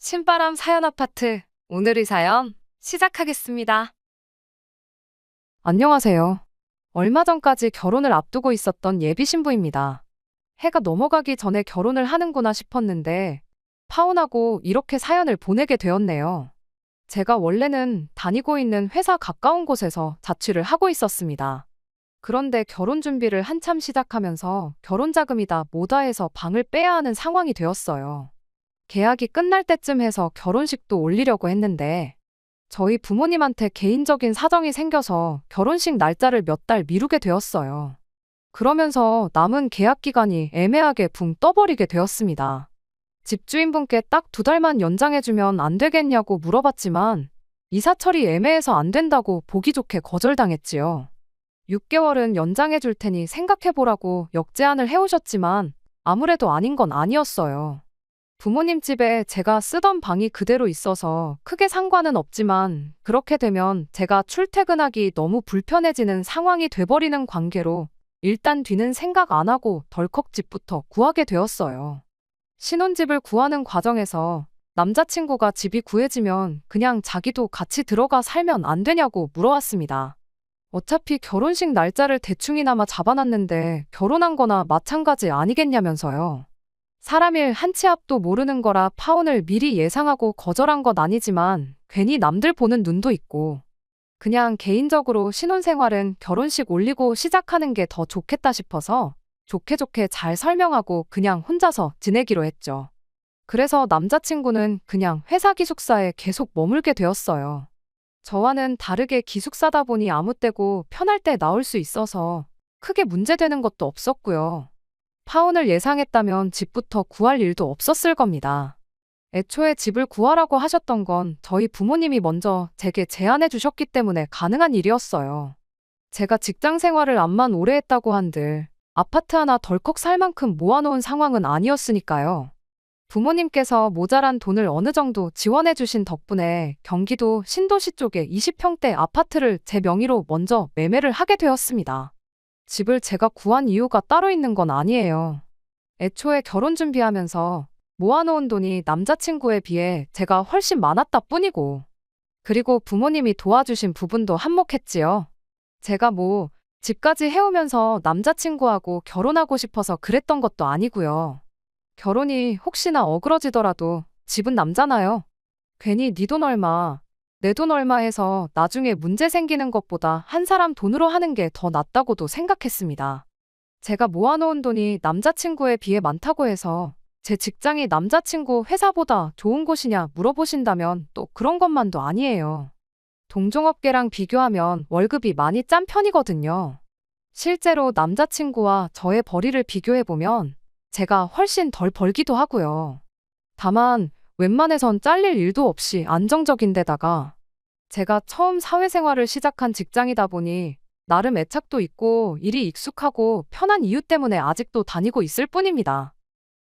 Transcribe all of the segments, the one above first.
신바람 사연 아파트. 오늘의 사연 시작하겠습니다. 안녕하세요. 얼마 전까지 결혼을 앞두고 있었던 예비 신부입니다. 해가 넘어가기 전에 결혼을 하는구나 싶었는데 파혼하고 이렇게 사연을 보내게 되었네요. 제가 원래는 다니고 있는 회사 가까운 곳에서 자취를 하고 있었습니다. 그런데 결혼 준비를 한참 시작하면서 결혼 자금이 다 모다 해서 방을 빼야 하는 상황이 되었어요. 계약이 끝날 때쯤 해서 결혼식도 올리려고 했는데 저희 부모님한테 개인적인 사정이 생겨서 결혼식 날짜를 몇 달 미루게 되었어요. 그러면서 남은 계약 기간이 애매하게 붕 떠버리게 되었습니다. 집주인분께 딱 2달만 연장해주면 안 되겠냐고 물어봤지만 이사 처리 애매해서 안 된다고 보기 좋게 거절당했지요. 6개월은 연장해줄 테니 생각해보라고 역제안을 해오셨지만 아무래도 아닌 건 아니었어요. 부모님 집에 제가 쓰던 방이 그대로 있어서 크게 상관은 없지만 그렇게 되면 제가 출퇴근하기 너무 불편해지는 상황이 돼버리는 관계로 일단 뒤는 생각 안 하고 덜컥 집부터 구하게 되었어요. 신혼집을 구하는 과정에서 남자친구가 집이 구해지면 그냥 자기도 같이 들어가 살면 안 되냐고 물어왔습니다. 어차피 결혼식 날짜를 대충이나마 잡아놨는데 결혼한 거나 마찬가지 아니겠냐면서요. 사람 일 한 치 앞도 모르는 거라 파혼을 미리 예상하고 거절한 건 아니지만 괜히 남들 보는 눈도 있고 그냥 개인적으로 신혼생활은 결혼식 올리고 시작하는 게 더 좋겠다 싶어서 좋게 잘 설명하고 그냥 혼자서 지내기로 했죠. 그래서 남자친구는 그냥 회사 기숙사에 계속 머물게 되었어요. 저와는 다르게 기숙사다 보니 아무 때고 편할 때 나올 수 있어서 크게 문제되는 것도 없었고요. 파혼을 예상했다면 집부터 구할 일도 없었을 겁니다. 애초에 집을 구하라고 하셨던 건 저희 부모님이 먼저 제게 제안해 주셨기 때문에 가능한 일이었어요. 제가 직장 생활을 암만 오래 했다고 한들 아파트 하나 덜컥 살 만큼 모아놓은 상황은 아니었으니까요. 부모님께서 모자란 돈을 어느 정도 지원해 주신 덕분에 경기도 신도시 쪽에 20평대 아파트를 제 명의로 먼저 매매를 하게 되었습니다. 집을 제가 구한 이유가 따로 있는 건 아니에요. 애초에 결혼 준비하면서 모아놓은 돈이 남자친구에 비해 제가 훨씬 많았다 뿐이고, 그리고 부모님이 도와주신 부분도 한몫했지요. 제가 집까지 해오면서 남자친구하고 결혼하고 싶어서 그랬던 것도 아니고요. 결혼이 혹시나 어그러지더라도 집은 남잖아요. 괜히 네 돈 얼마, 내 돈 얼마 해서 나중에 문제 생기는 것보다 한 사람 돈으로 하는 게 더 낫다고도 생각했습니다. 제가 모아놓은 돈이 남자친구에 비해 많다고 해서 제 직장이 남자친구 회사보다 좋은 곳이냐 물어보신다면 또 그런 것만도 아니에요. 동종업계랑 비교하면 월급이 많이 짠 편이거든요. 실제로 남자친구와 저의 벌이를 비교해보면 제가 훨씬 덜 벌기도 하고요. 다만 웬만해선 잘릴 일도 없이 안정적인 데다가 제가 처음 사회생활을 시작한 직장이다 보니 나름 애착도 있고 일이 익숙하고 편한 이유 때문에 아직도 다니고 있을 뿐입니다.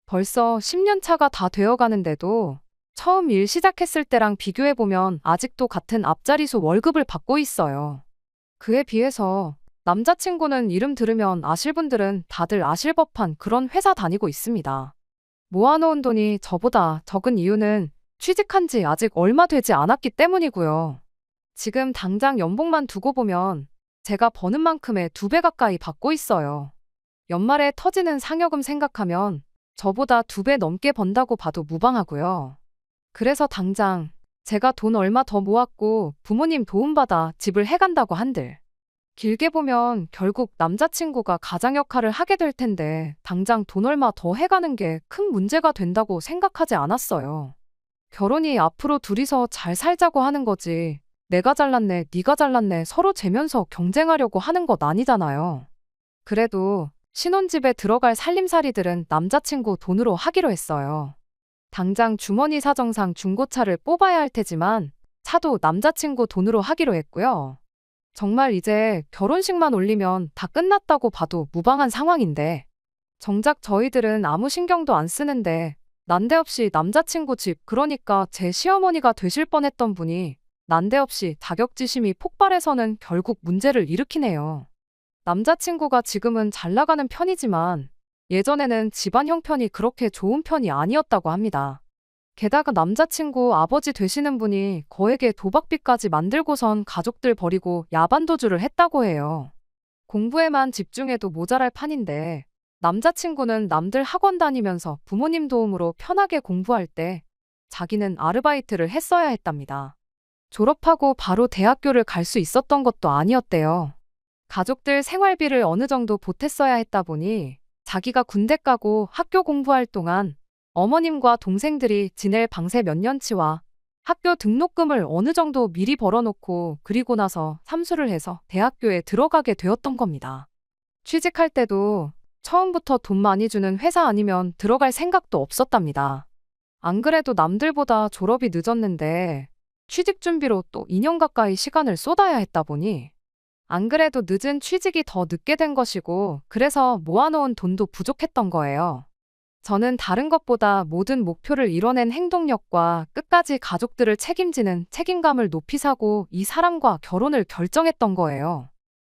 벌써 10년 차가 다 되어가는데도 처음 일 시작했을 때랑 비교해보면 아직도 같은 앞자리수 월급을 받고 있어요. 그에 비해서 남자친구는 이름 들으면 아실 분들은 다들 아실 법한 그런 회사 다니고 있습니다. 모아놓은 돈이 저보다 적은 이유는 취직한 지 아직 얼마 되지 않았기 때문이고요. 지금 당장 연봉만 두고 보면 제가 버는 만큼의 2배 가까이 받고 있어요. 연말에 터지는 상여금 생각하면 저보다 2배 넘게 번다고 봐도 무방하고요. 그래서 당장 제가 돈 얼마 더 모았고 부모님 도움받아 집을 해간다고 한들 길게 보면 결국 남자친구가 가장 역할을 하게 될 텐데 당장 돈 얼마 더 해가는 게 큰 문제가 된다고 생각하지 않았어요. 결혼이 앞으로 둘이서 잘 살자고 하는 거지 내가 잘났네, 네가 잘났네 서로 재면서 경쟁하려고 하는 것 아니잖아요. 그래도 신혼집에 들어갈 살림살이들은 남자친구 돈으로 하기로 했어요. 당장 주머니 사정상 중고차를 뽑아야 할 테지만 차도 남자친구 돈으로 하기로 했고요. 정말 이제 결혼식만 올리면 다 끝났다고 봐도 무방한 상황인데 정작 저희들은 아무 신경도 안 쓰는데 난데없이 남자친구 집, 그러니까 제 시어머니가 되실 뻔했던 분이 난데없이 자격지심이 폭발해서는 결국 문제를 일으키네요. 남자친구가 지금은 잘 나가는 편이지만 예전에는 집안 형편이 그렇게 좋은 편이 아니었다고 합니다. 게다가 남자친구 아버지 되시는 분이 거액의 도박비까지 만들고선 가족들 버리고 야반도주를 했다고 해요. 공부에만 집중해도 모자랄 판인데 남자친구는 남들 학원 다니면서 부모님 도움으로 편하게 공부할 때 자기는 아르바이트를 했어야 했답니다. 졸업하고 바로 대학교를 갈 수 있었던 것도 아니었대요. 가족들 생활비를 어느 정도 보탰어야 했다 보니 자기가 군대 가고 학교 공부할 동안 어머님과 동생들이 지낼 방세 몇 년치와 학교 등록금을 어느 정도 미리 벌어놓고 그리고 나서 삼수를 해서 대학교에 들어가게 되었던 겁니다. 취직할 때도 처음부터 돈 많이 주는 회사 아니면 들어갈 생각도 없었답니다. 안 그래도 남들보다 졸업이 늦었는데 취직 준비로 또 2년 가까이 시간을 쏟아야 했다 보니 안 그래도 늦은 취직이 더 늦게 된 것이고 그래서 모아놓은 돈도 부족했던 거예요. 저는 다른 것보다 모든 목표를 이뤄낸 행동력과 끝까지 가족들을 책임지는 책임감을 높이 사고 이 사람과 결혼을 결정했던 거예요.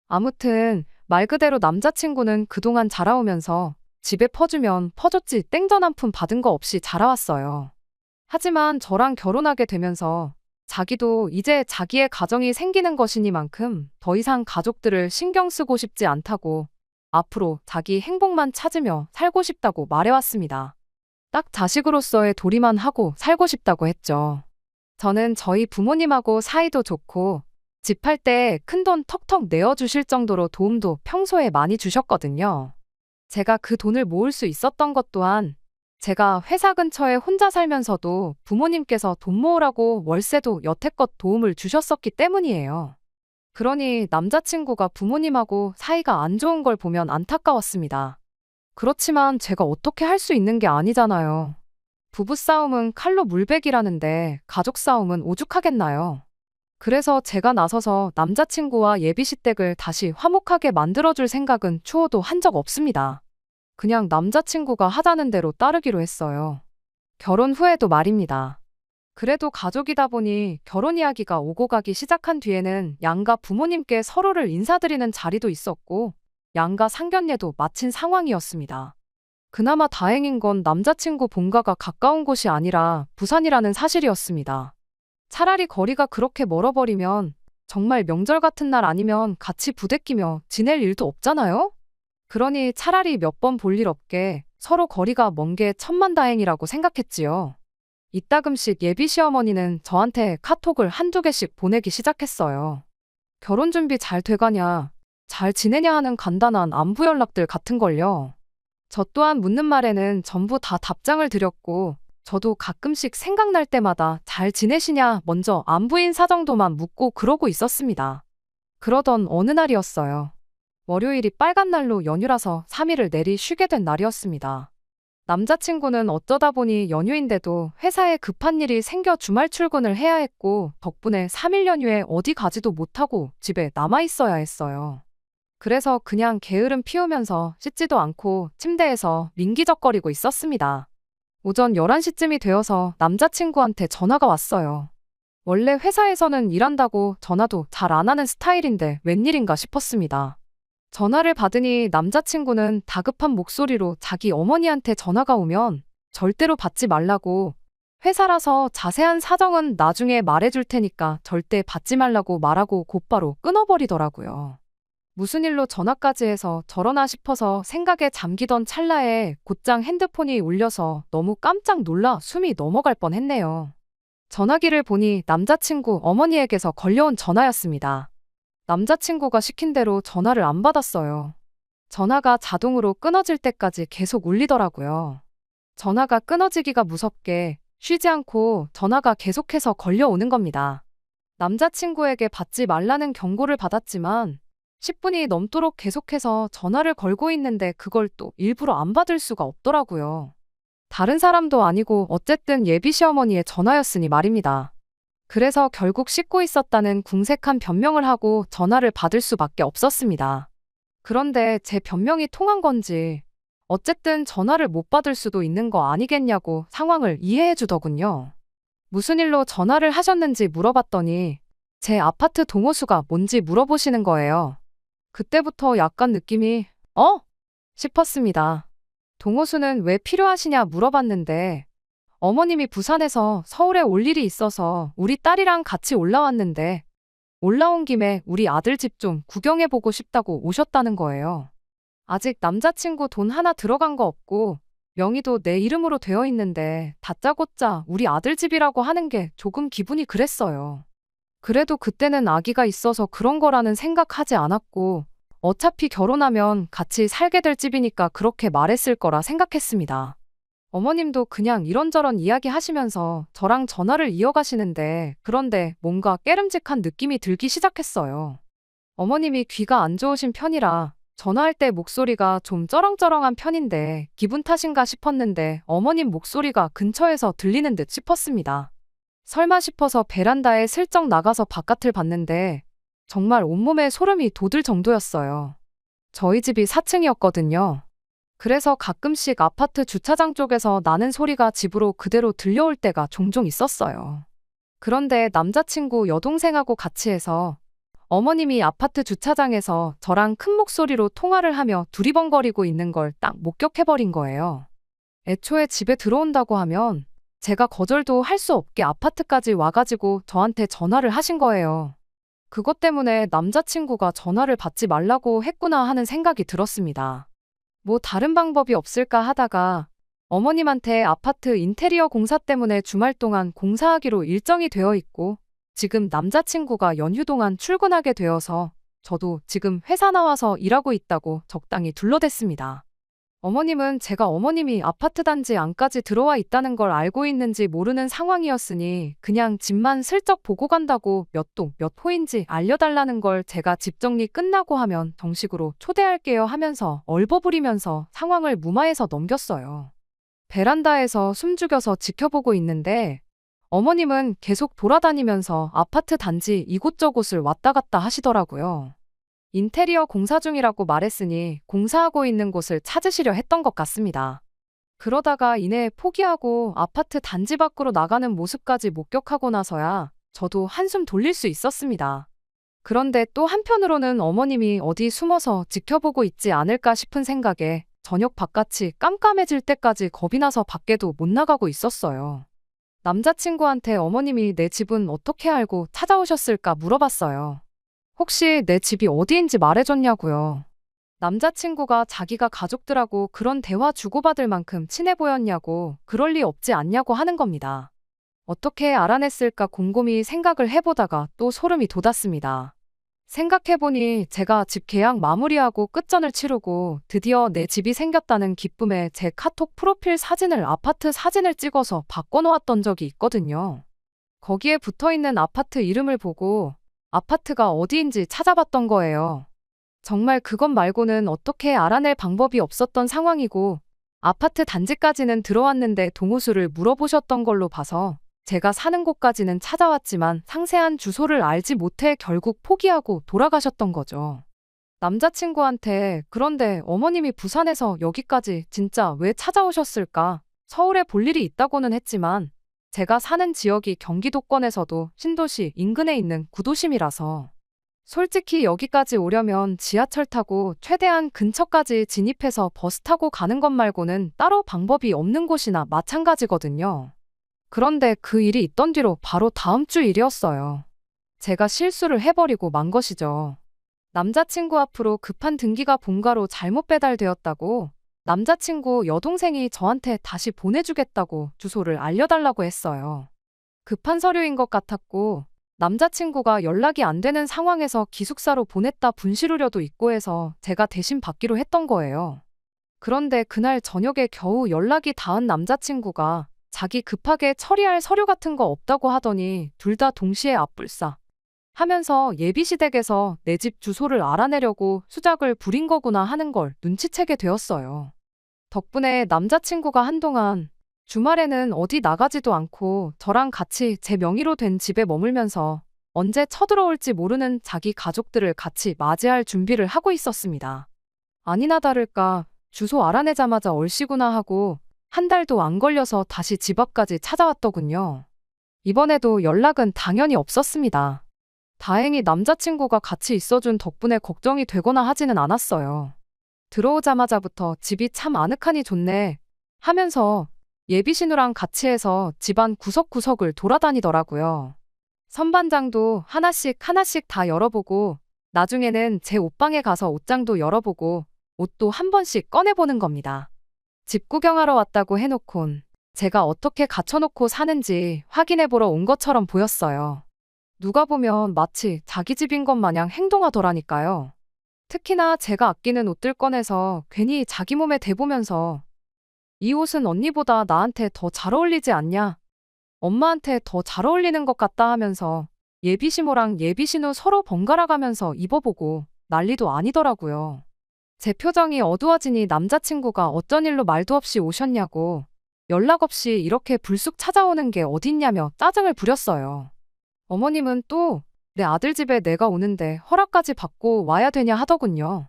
아무튼 말 그대로 남자친구는 그동안 자라오면서 집에 퍼주면 퍼줬지 땡전 한 푼 받은 거 없이 자라왔어요. 하지만 저랑 결혼하게 되면서 자기도 이제 자기의 가정이 생기는 것이니만큼 더 이상 가족들을 신경 쓰고 싶지 않다고 앞으로 자기 행복만 찾으며 살고 싶다고 말해왔습니다. 딱 자식으로서의 도리만 하고 살고 싶다고 했죠. 저는 저희 부모님하고 사이도 좋고 집 할 때 큰돈 턱턱 내어주실 정도로 도움도 평소에 많이 주셨거든요. 제가 그 돈을 모을 수 있었던 것 또한 제가 회사 근처에 혼자 살면서도 부모님께서 돈 모으라고 월세도 여태껏 도움을 주셨었기 때문이에요. 그러니 남자친구가 부모님하고 사이가 안 좋은 걸 보면 안타까웠습니다. 그렇지만 제가 어떻게 할 수 있는 게 아니잖아요. 부부싸움은 칼로 물베기라는데 가족 싸움은 오죽하겠나요? 그래서 제가 나서서 남자친구와 예비시댁을 다시 화목하게 만들어줄 생각은 추호도 한 적 없습니다. 그냥 남자친구가 하자는 대로 따르기로 했어요. 결혼 후에도 말입니다. 그래도 가족이다 보니 결혼 이야기가 오고 가기 시작한 뒤에는 양가 부모님께 서로를 인사드리는 자리도 있었고 양가 상견례도 마친 상황이었습니다. 그나마 다행인 건 남자친구 본가가 가까운 곳이 아니라 부산이라는 사실이었습니다. 차라리 거리가 그렇게 멀어버리면 정말 명절 같은 날 아니면 같이 부대끼며 지낼 일도 없잖아요? 그러니 차라리 몇 번 볼 일 없게 서로 거리가 먼 게 천만다행이라고 생각했지요. 이따금씩 예비 시어머니는 저한테 카톡을 한두 개씩 보내기 시작했어요. 결혼 준비 잘 돼가냐, 잘 지내냐 하는 간단한 안부 연락들 같은걸요. 저 또한 묻는 말에는 전부 다 답장을 드렸고 저도 가끔씩 생각날 때마다 잘 지내시냐 먼저 안부인 사정도만 묻고 그러고 있었습니다. 그러던 어느 날이었어요. 월요일이 빨간 날로 연휴라서 3일을 내리 쉬게 된 날이었습니다. 남자친구는 어쩌다 보니 연휴인데도 회사에 급한 일이 생겨 주말 출근을 해야 했고 덕분에 3일 연휴에 어디 가지도 못하고 집에 남아 있어야 했어요. 그래서 그냥 게으름 피우면서 씻지도 않고 침대에서 민기적거리고 있었습니다. 오전 11시쯤이 되어서 남자친구한테 전화가 왔어요. 원래 회사에서는 일한다고 전화도 잘 안 하는 스타일인데 웬일인가 싶었습니다. 전화를 받으니 남자친구는 다급한 목소리로 자기 어머니한테 전화가 오면 절대로 받지 말라고 회사라서 자세한 사정은 나중에 말해줄 테니까 절대 받지 말라고 말하고 곧바로 끊어버리더라고요. 무슨 일로 전화까지 해서 저러나 싶어서 생각에 잠기던 찰나에 곧장 핸드폰이 울려서 너무 깜짝 놀라 숨이 넘어갈 뻔했네요. 전화기를 보니 남자친구 어머니에게서 걸려온 전화였습니다. 남자친구가 시킨 대로 전화를 안 받았어요. 전화가 자동으로 끊어질 때까지 계속 울리더라고요. 전화가 끊어지기가 무섭게 쉬지 않고 전화가 계속해서 걸려오는 겁니다. 남자친구에게 받지 말라는 경고를 받았지만 10분이 넘도록 계속해서 전화를 걸고 있는데 그걸 또 일부러 안 받을 수가 없더라고요. 다른 사람도 아니고 어쨌든 예비 시어머니의 전화였으니 말입니다. 그래서 결국 씻고 있었다는 궁색한 변명을 하고 전화를 받을 수밖에 없었습니다. 그런데 제 변명이 통한 건지 어쨌든 전화를 못 받을 수도 있는 거 아니겠냐고 상황을 이해해 주더군요. 무슨 일로 전화를 하셨는지 물어봤더니 제 아파트 동호수가 뭔지 물어보시는 거예요. 그때부터 약간 느낌이 싶었습니다. 동호수는 왜 필요하시냐 물어봤는데 어머님이 부산에서 서울에 올 일이 있어서 우리 딸이랑 같이 올라왔는데 올라온 김에 우리 아들 집 좀 구경해보고 싶다고 오셨다는 거예요. 아직 남자친구 돈 하나 들어간 거 없고 명의도 내 이름으로 되어 있는데 다짜고짜 우리 아들 집이라고 하는 게 조금 기분이 그랬어요. 그래도 그때는 아기가 있어서 그런 거라는 생각하지 않았고 어차피 결혼하면 같이 살게 될 집이니까 그렇게 말했을 거라 생각했습니다. 어머님도 그냥 이런저런 이야기 하시면서 저랑 전화를 이어가시는데 그런데 뭔가 깨름직한 느낌이 들기 시작했어요. 어머님이 귀가 안 좋으신 편이라 전화할 때 목소리가 좀 쩌렁쩌렁한 편인데 기분 탓인가 싶었는데 어머님 목소리가 근처에서 들리는 듯 싶었습니다. 설마 싶어서 베란다에 슬쩍 나가서 바깥을 봤는데 정말 온몸에 소름이 돋을 정도였어요. 저희 집이 4층이었거든요. 그래서 가끔씩 아파트 주차장 쪽에서 나는 소리가 집으로 그대로 들려올 때가 종종 있었어요. 그런데 남자친구 여동생하고 같이 해서 어머님이 아파트 주차장에서 저랑 큰 목소리로 통화를 하며 두리번거리고 있는 걸 딱 목격해버린 거예요. 애초에 집에 들어온다고 하면 제가 거절도 할 수 없게 아파트까지 와가지고 저한테 전화를 하신 거예요. 그것 때문에 남자친구가 전화를 받지 말라고 했구나 하는 생각이 들었습니다. 뭐 다른 방법이 없을까 하다가 어머님한테 아파트 인테리어 공사 때문에 주말 동안 공사하기로 일정이 되어 있고 지금 남자친구가 연휴 동안 출근하게 되어서 저도 지금 회사 나와서 일하고 있다고 적당히 둘러댔습니다. 어머님은 제가 어머님이 아파트 단지 안까지 들어와 있다는 걸 알고 있는지 모르는 상황이었으니 그냥 집만 슬쩍 보고 간다고 몇 동 몇 호인지 알려달라는 걸 제가 집 정리 끝나고 하면 정식으로 초대할게요 하면서 얼버무리면서 상황을 무마해서 넘겼어요. 베란다에서 숨죽여서 지켜보고 있는데 어머님은 계속 돌아다니면서 아파트 단지 이곳저곳을 왔다 갔다 하시더라고요. 인테리어 공사 중이라고 말했으니 공사하고 있는 곳을 찾으시려 했던 것 같습니다. 그러다가 이내 포기하고 아파트 단지 밖으로 나가는 모습까지 목격하고 나서야 저도 한숨 돌릴 수 있었습니다. 그런데 또 한편으로는 어머님이 어디 숨어서 지켜보고 있지 않을까 싶은 생각에 저녁 바깥이 깜깜해질 때까지 겁이 나서 밖에도 못 나가고 있었어요. 남자친구한테 어머님이 내 집은 어떻게 알고 찾아오셨을까 물어봤어요. 혹시 내 집이 어디인지 말해줬냐고요. 남자친구가 자기가 가족들하고 그런 대화 주고받을 만큼 친해 보였냐고 그럴 리 없지 않냐고 하는 겁니다. 어떻게 알아냈을까 곰곰이 생각을 해보다가 또 소름이 돋았습니다. 생각해보니 제가 집 계약 마무리하고 끝전을 치르고 드디어 내 집이 생겼다는 기쁨에 제 카톡 프로필 사진을 아파트 사진을 찍어서 바꿔놓았던 적이 있거든요. 거기에 붙어있는 아파트 이름을 보고 아파트가 어디인지 찾아봤던 거예요. 정말 그것 말고는 어떻게 알아낼 방법이 없었던 상황이고 아파트 단지까지는 들어왔는데 동호수를 물어보셨던 걸로 봐서 제가 사는 곳까지는 찾아왔지만 상세한 주소를 알지 못해 결국 포기하고 돌아가셨던 거죠. 남자친구한테 그런데 어머님이 부산에서 여기까지 진짜 왜 찾아오셨을까? 서울에 볼 일이 있다고는 했지만 제가 사는 지역이 경기도권에서도 신도시 인근에 있는 구도심이라서 솔직히 여기까지 오려면 지하철 타고 최대한 근처까지 진입해서 버스 타고 가는 것 말고는 따로 방법이 없는 곳이나 마찬가지거든요. 그런데 그 일이 있던 뒤로 바로 다음 주 일이었어요. 제가 실수를 해버리고 만 것이죠. 남자친구 앞으로 급한 등기가 본가로 잘못 배달되었다고 남자친구 여동생이 저한테 다시 보내주겠다고 주소를 알려달라고 했어요. 급한 서류인 것 같았고 남자친구가 연락이 안 되는 상황에서 기숙사로 보냈다 분실 우려도 있고 해서 제가 대신 받기로 했던 거예요. 그런데 그날 저녁에 겨우 연락이 닿은 남자친구가 자기 급하게 처리할 서류 같은 거 없다고 하더니 둘 다 동시에 앞불싸 하면서 예비시댁에서 내 집 주소를 알아내려고 수작을 부린 거구나 하는 걸 눈치채게 되었어요. 덕분에 남자친구가 한동안 주말에는 어디 나가지도 않고 저랑 같이 제 명의로 된 집에 머물면서 언제 쳐들어올지 모르는 자기 가족들을 같이 맞이할 준비를 하고 있었습니다. 아니나 다를까 주소 알아내자마자 얼씨구나 하고 한 달도 안 걸려서 다시 집 앞까지 찾아왔더군요. 이번에도 연락은 당연히 없었습니다. 다행히 남자친구가 같이 있어준 덕분에 걱정이 되거나 하지는 않았어요. 들어오자마자부터 집이 참 아늑하니 좋네 하면서 예비신우랑 같이 해서 집안 구석구석을 돌아다니더라고요. 선반장도 하나씩 하나씩 다 열어보고 나중에는 제 옷방에 가서 옷장도 열어보고 옷도 한 번씩 꺼내보는 겁니다. 집 구경하러 왔다고 해놓곤 제가 어떻게 갖춰놓고 사는지 확인해보러 온 것처럼 보였어요. 누가 보면 마치 자기 집인 것 마냥 행동하더라니까요. 특히나 제가 아끼는 옷들 꺼내서 괜히 자기 몸에 대보면서 이 옷은 언니보다 나한테 더 잘 어울리지 않냐? 엄마한테 더 잘 어울리는 것 같다 하면서 예비시모랑 예비신우 서로 번갈아 가면서 입어보고 난리도 아니더라고요. 제 표정이 어두워지니 남자친구가 어쩐 일로 말도 없이 오셨냐고 연락 없이 이렇게 불쑥 찾아오는 게 어딨냐며 짜증을 부렸어요. 어머님은 또 내 아들 집에 내가 오는데 허락까지 받고 와야 되냐 하더군요.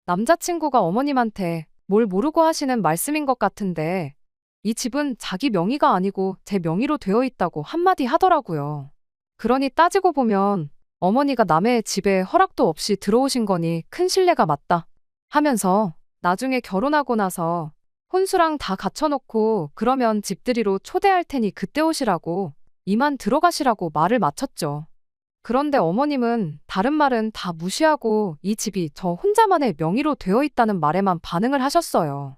남자친구가 어머님한테 뭘 모르고 하시는 말씀인 것 같은데 이 집은 자기 명의가 아니고 제 명의로 되어 있다고 한마디 하더라고요. 그러니 따지고 보면 어머니가 남의 집에 허락도 없이 들어오신 거니 큰 신뢰가 맞다 하면서 나중에 결혼하고 나서 혼수랑 다 갖춰놓고 그러면 집들이로 초대할 테니 그때 오시라고 이만 들어가시라고 말을 마쳤죠. 그런데 어머님은 다른 말은 다 무시하고 이 집이 저 혼자만의 명의로 되어 있다는 말에만 반응을 하셨어요.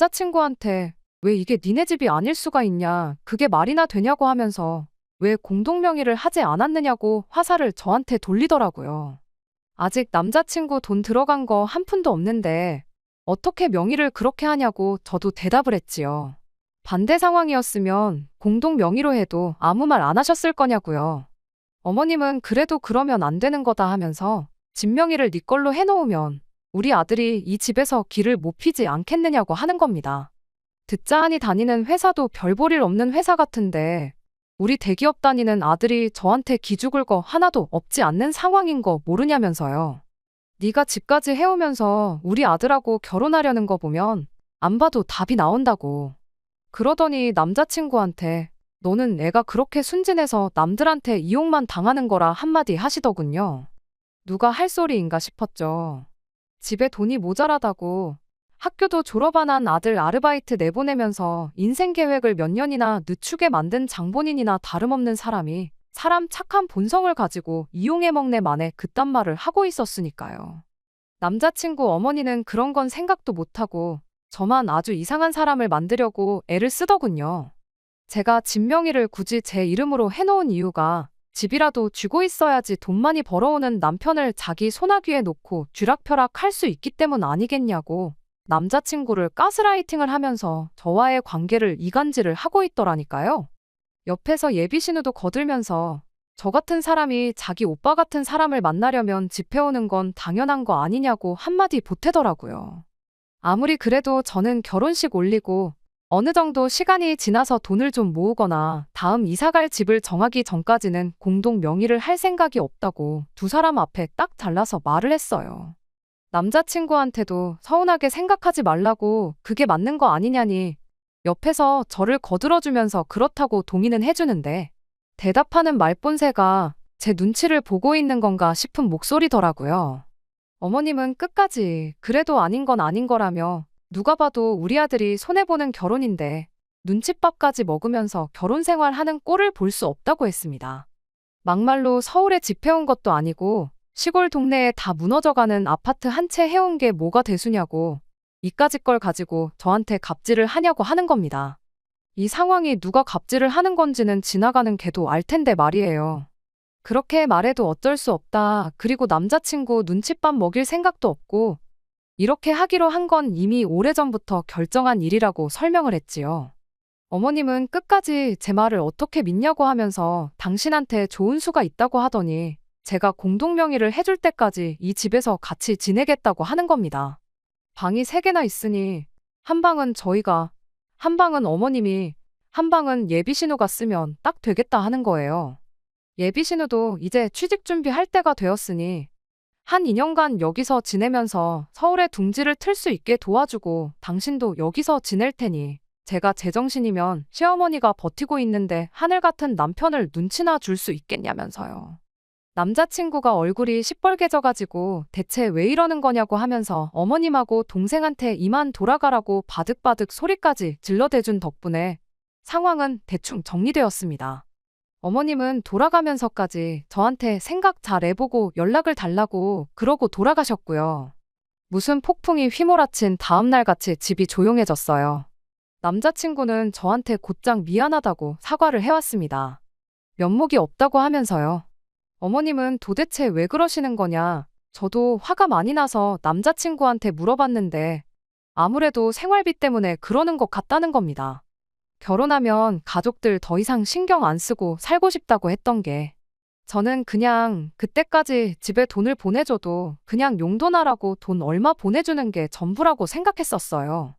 남자친구한테 왜 이게 니네 집이 아닐 수가 있냐, 그게 말이나 되냐고 하면서 왜 공동명의를 하지 않았느냐고 화살을 저한테 돌리더라고요. 아직 남자친구 돈 들어간 거 한 푼도 없는데 어떻게 명의를 그렇게 하냐고 저도 대답을 했지요. 반대 상황이었으면 공동명의로 해도 아무 말 안 하셨을 거냐고요. 어머님은 그래도 그러면 안 되는 거다 하면서 집 명의를 네 걸로 해놓으면 우리 아들이 이 집에서 길을 못 피지 않겠느냐고 하는 겁니다. 듣자 하니 다니는 회사도 별 볼 일 없는 회사 같은데 우리 대기업 다니는 아들이 저한테 기죽을 거 하나도 없지 않는 상황인 거 모르냐면서요. 네가 집까지 해오면서 우리 아들하고 결혼하려는 거 보면 안 봐도 답이 나온다고. 그러더니 남자친구한테 너는 애가 그렇게 순진해서 남들한테 이용만 당하는 거라 한마디 하시더군요. 누가 할 소리인가 싶었죠. 집에 돈이 모자라다고 학교도 졸업 안 한 아들 아르바이트 내보내면서 인생 계획을 몇 년이나 늦추게 만든 장본인이나 다름없는 사람이 사람 착한 본성을 가지고 이용해 먹네 만에 그딴 말을 하고 있었으니까요. 남자친구 어머니는 그런 건 생각도 못하고 저만 아주 이상한 사람을 만들려고 애를 쓰더군요. 제가 집 명의를 굳이 제 이름으로 해놓은 이유가 집이라도 쥐고 있어야지 돈 많이 벌어오는 남편을 자기 소나귀에 놓고 쥐락펴락 할 수 있기 때문 아니겠냐고 남자친구를 가스라이팅을 하면서 저와의 관계를 이간질을 하고 있더라니까요. 옆에서 예비신우도 거들면서 저 같은 사람이 자기 오빠 같은 사람을 만나려면 집 해오는 건 당연한 거 아니냐고 한마디 보태더라고요. 아무리 그래도 저는 결혼식 올리고 어느 정도 시간이 지나서 돈을 좀 모으거나 다음 이사갈 집을 정하기 전까지는 공동 명의를 할 생각이 없다고 두 사람 앞에 딱 잘라서 말을 했어요. 남자친구한테도 서운하게 생각하지 말라고 그게 맞는 거 아니냐니 옆에서 저를 거들어주면서 그렇다고 동의는 해주는데 대답하는 말본새가 제 눈치를 보고 있는 건가 싶은 목소리더라고요. 어머님은 끝까지 그래도 아닌 건 아닌 거라며 누가 봐도 우리 아들이 손해보는 결혼인데 눈칫밥까지 먹으면서 결혼 생활하는 꼴을 볼 수 없다고 했습니다. 막말로 서울에 집 해온 것도 아니고 시골 동네에 다 무너져가는 아파트 한 채 해온 게 뭐가 대수냐고 이까짓 걸 가지고 저한테 갑질을 하냐고 하는 겁니다. 이 상황이 누가 갑질을 하는 건지는 지나가는 개도 알 텐데 말이에요. 그렇게 말해도 어쩔 수 없다. 그리고 남자친구 눈칫밥 먹일 생각도 없고 이렇게 하기로 한 건 이미 오래전부터 결정한 일이라고 설명을 했지요. 어머님은 끝까지 제 말을 어떻게 믿냐고 하면서 당신한테 좋은 수가 있다고 하더니 제가 공동명의를 해줄 때까지 이 집에서 같이 지내겠다고 하는 겁니다. 방이 3개나 있으니 한 방은 저희가, 한 방은 어머님이, 한 방은 예비신우가 쓰면 딱 되겠다 하는 거예요. 예비신우도 이제 취직 준비할 때가 되었으니 한 2년간 여기서 지내면서 서울에 둥지를 틀 수 있게 도와주고 당신도 여기서 지낼 테니 제가 제정신이면 시어머니가 버티고 있는데 하늘 같은 남편을 눈치나 줄 수 있겠냐면서요. 남자친구가 얼굴이 시뻘개져가지고 대체 왜 이러는 거냐고 하면서 어머님하고 동생한테 이만 돌아가라고 바득바득 소리까지 질러대준 덕분에 상황은 대충 정리되었습니다. 어머님은 돌아가면서까지 저한테 생각 잘 해보고 연락을 달라고 그러고 돌아가셨고요. 무슨 폭풍이 휘몰아친 다음날 같이 집이 조용해졌어요. 남자친구는 저한테 곧장 미안하다고 사과를 해왔습니다. 면목이 없다고 하면서요. 어머님은 도대체 왜 그러시는 거냐? 저도 화가 많이 나서 남자친구한테 물어봤는데 아무래도 생활비 때문에 그러는 것 같다는 겁니다. 결혼하면 가족들 더 이상 신경 안 쓰고 살고 싶다고 했던 게 저는 그냥 그때까지 집에 돈을 보내줘도 그냥 용돈하라고 돈 얼마 보내주는 게 전부라고 생각했었어요.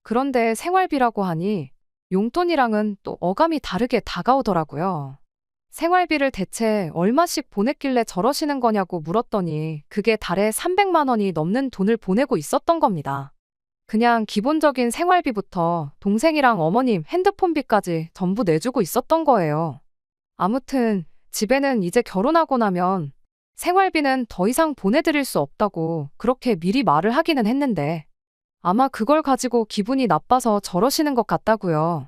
그런데 생활비라고 하니 용돈이랑은 또 어감이 다르게 다가오더라고요. 생활비를 대체 얼마씩 보냈길래 저러시는 거냐고 물었더니 그게 달에 300만 원이 넘는 돈을 보내고 있었던 겁니다. 그냥 기본적인 생활비부터 동생이랑 어머님 핸드폰비까지 전부 내주고 있었던 거예요. 아무튼 집에는 이제 결혼하고 나면 생활비는 더 이상 보내드릴 수 없다고 그렇게 미리 말을 하기는 했는데 아마 그걸 가지고 기분이 나빠서 저러시는 것 같다고요.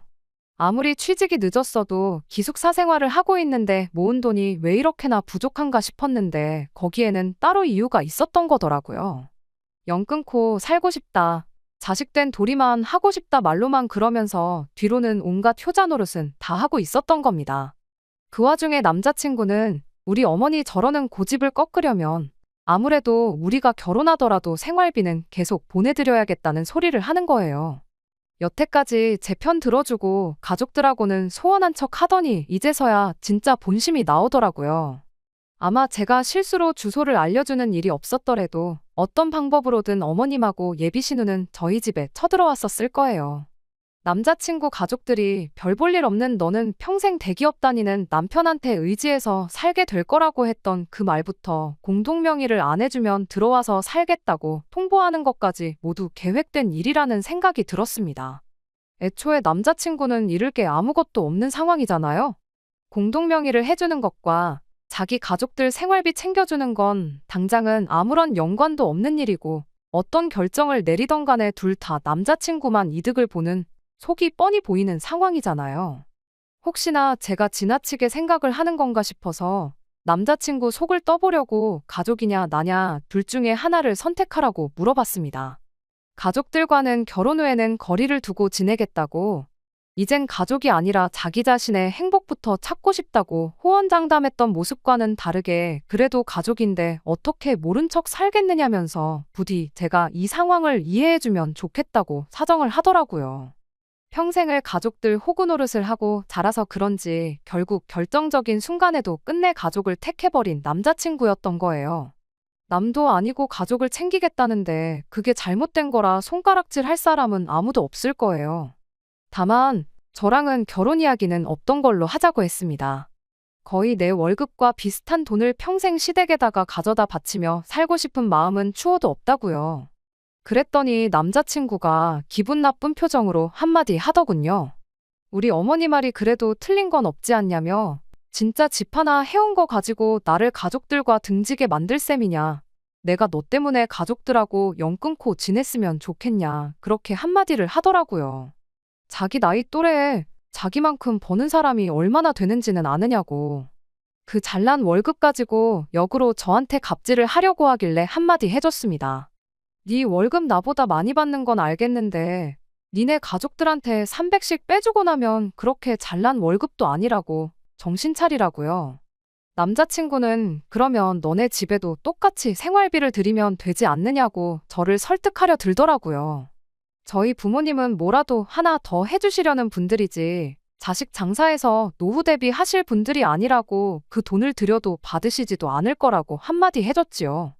아무리 취직이 늦었어도 기숙사 생활을 하고 있는데 모은 돈이 왜 이렇게나 부족한가 싶었는데 거기에는 따로 이유가 있었던 거더라고요. 연 끊고 살고 싶다. 자식된 도리만 하고 싶다 말로만 그러면서 뒤로는 온갖 효자 노릇은 다 하고 있었던 겁니다. 그 와중에 남자친구는 우리 어머니 저러는 고집을 꺾으려면 아무래도 우리가 결혼하더라도 생활비는 계속 보내드려야겠다는 소리를 하는 거예요. 여태까지 제 편 들어주고 가족들하고는 소원한 척 하더니 이제서야 진짜 본심이 나오더라고요. 아마 제가 실수로 주소를 알려주는 일이 없었더라도 어떤 방법으로든 어머님하고 예비 신우는 저희 집에 쳐들어왔었을 거예요. 남자친구 가족들이 별 볼 일 없는 너는 평생 대기업 다니는 남편한테 의지해서 살게 될 거라고 했던 그 말부터 공동명의를 안 해주면 들어와서 살겠다고 통보하는 것까지 모두 계획된 일이라는 생각이 들었습니다. 애초에 남자친구는 잃을 게 아무것도 없는 상황이잖아요. 공동명의를 해주는 것과 자기 가족들 생활비 챙겨주는 건 당장은 아무런 연관도 없는 일이고 어떤 결정을 내리던 간에 둘 다 남자친구만 이득을 보는 속이 뻔히 보이는 상황이잖아요. 혹시나 제가 지나치게 생각을 하는 건가 싶어서 남자친구 속을 떠보려고 가족이냐 나냐 둘 중에 하나를 선택하라고 물어봤습니다. 가족들과는 결혼 후에는 거리를 두고 지내겠다고 이젠 가족이 아니라 자기 자신의 행복부터 찾고 싶다고 호언장담했던 모습과는 다르게 그래도 가족인데 어떻게 모른 척 살겠느냐면서 부디 제가 이 상황을 이해해주면 좋겠다고 사정을 하더라고요. 평생을 가족들 호구 노릇을 하고 자라서 그런지 결국 결정적인 순간에도 끝내 가족을 택해버린 남자친구였던 거예요. 남도 아니고 가족을 챙기겠다는데 그게 잘못된 거라 손가락질 할 사람은 아무도 없을 거예요. 다만 저랑은 결혼 이야기는 없던 걸로 하자고 했습니다. 거의 내 월급과 비슷한 돈을 평생 시댁에다가 가져다 바치며 살고 싶은 마음은 추호도 없다고요. 그랬더니 남자친구가 기분 나쁜 표정으로 한마디 하더군요. 우리 어머니 말이 그래도 틀린 건 없지 않냐며 진짜 집 하나 해온 거 가지고 나를 가족들과 등지게 만들 셈이냐. 내가 너 때문에 가족들하고 연 끊고 지냈으면 좋겠냐. 그렇게 한마디를 하더라고요. 자기 나이 또래에 자기만큼 버는 사람이 얼마나 되는지는 아느냐고. 그 잘난 월급 가지고 역으로 저한테 갑질을 하려고 하길래 한마디 해줬습니다. 네 월급 나보다 많이 받는 건 알겠는데 니네 가족들한테 300씩 빼주고 나면 그렇게 잘난 월급도 아니라고 정신 차리라고요. 남자친구는 그러면 너네 집에도 똑같이 생활비를 드리면 되지 않느냐고 저를 설득하려 들더라고요. 저희 부모님은 뭐라도 하나 더 해주시려는 분들이지 자식 장사해서 노후 대비 하실 분들이 아니라고 그 돈을 들여도 받으시지도 않을 거라고 한마디 해줬지요.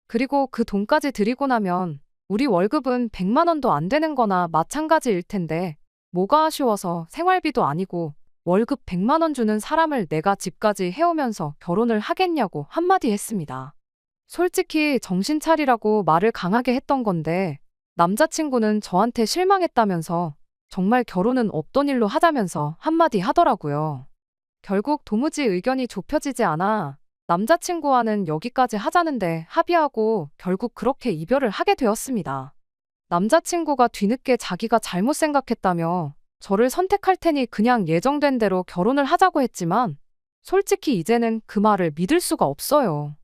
그리고 그 돈까지 드리고 나면 우리 월급은 100만 원도 안 되는 거나 마찬가지일 텐데 뭐가 아쉬워서 생활비도 아니고 월급 100만 원 주는 사람을 내가 집까지 해오면서 결혼을 하겠냐고 한마디 했습니다. 솔직히 정신 차리라고 말을 강하게 했던 건데 남자친구는 저한테 실망했다면서 정말 결혼은 없던 일로 하자면서 한마디 하더라고요. 결국 도무지 의견이 좁혀지지 않아 남자친구와는 여기까지 하자는데 합의하고 결국 그렇게 이별을 하게 되었습니다. 남자친구가 뒤늦게 자기가 잘못 생각했다며 저를 선택할 테니 그냥 예정된 대로 결혼을 하자고 했지만 솔직히 이제는 그 말을 믿을 수가 없어요.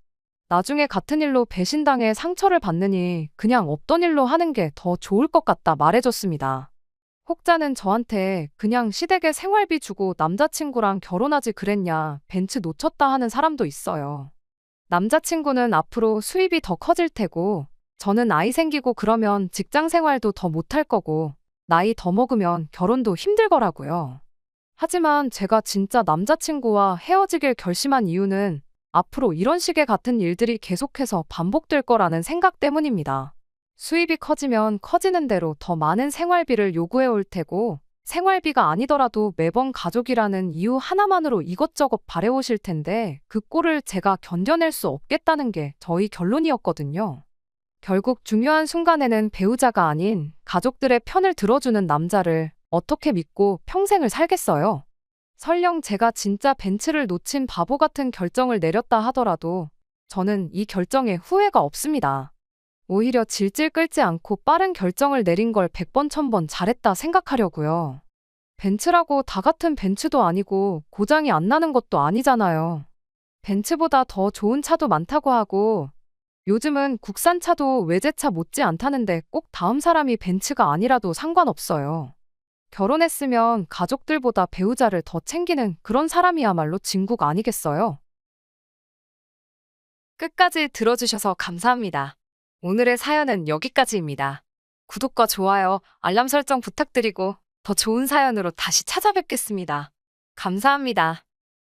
나중에 같은 일로 배신당해 상처를 받느니 그냥 없던 일로 하는 게 더 좋을 것 같다 말해줬습니다. 혹자는 저한테 그냥 시댁에 생활비 주고 남자친구랑 결혼하지 그랬냐, 벤츠 놓쳤다 하는 사람도 있어요. 남자친구는 앞으로 수입이 더 커질 테고, 저는 아이 생기고 그러면 직장 생활도 더 못할 거고, 나이 더 먹으면 결혼도 힘들 거라고요. 하지만 제가 진짜 남자친구와 헤어지길 결심한 이유는 앞으로 이런 식의 같은 일들이 계속해서 반복될 거라는 생각 때문입니다. 수입이 커지면 커지는 대로 더 많은 생활비를 요구해 올 테고, 생활비가 아니더라도 매번 가족이라는 이유 하나만으로 이것저것 바래 오실 텐데, 그 꼴을 제가 견뎌낼 수 없겠다는 게 저희 결론이었거든요. 결국 중요한 순간에는 배우자가 아닌 가족들의 편을 들어주는 남자를 어떻게 믿고 평생을 살겠어요? 설령 제가 진짜 벤츠를 놓친 바보 같은 결정을 내렸다 하더라도 저는 이 결정에 후회가 없습니다. 오히려 질질 끌지 않고 빠른 결정을 내린 걸 100번 1000번 잘했다 생각하려고요. 벤츠라고 다 같은 벤츠도 아니고 고장이 안 나는 것도 아니잖아요. 벤츠보다 더 좋은 차도 많다고 하고 요즘은 국산차도 외제차 못지 않다는데 꼭 다음 사람이 벤츠가 아니라도 상관없어요. 결혼했으면 가족들보다 배우자를 더 챙기는 그런 사람이야말로 진국 아니겠어요? 끝까지 들어주셔서 감사합니다. 오늘의 사연은 여기까지입니다. 구독과 좋아요, 알람 설정 부탁드리고 더 좋은 사연으로 다시 찾아뵙겠습니다. 감사합니다.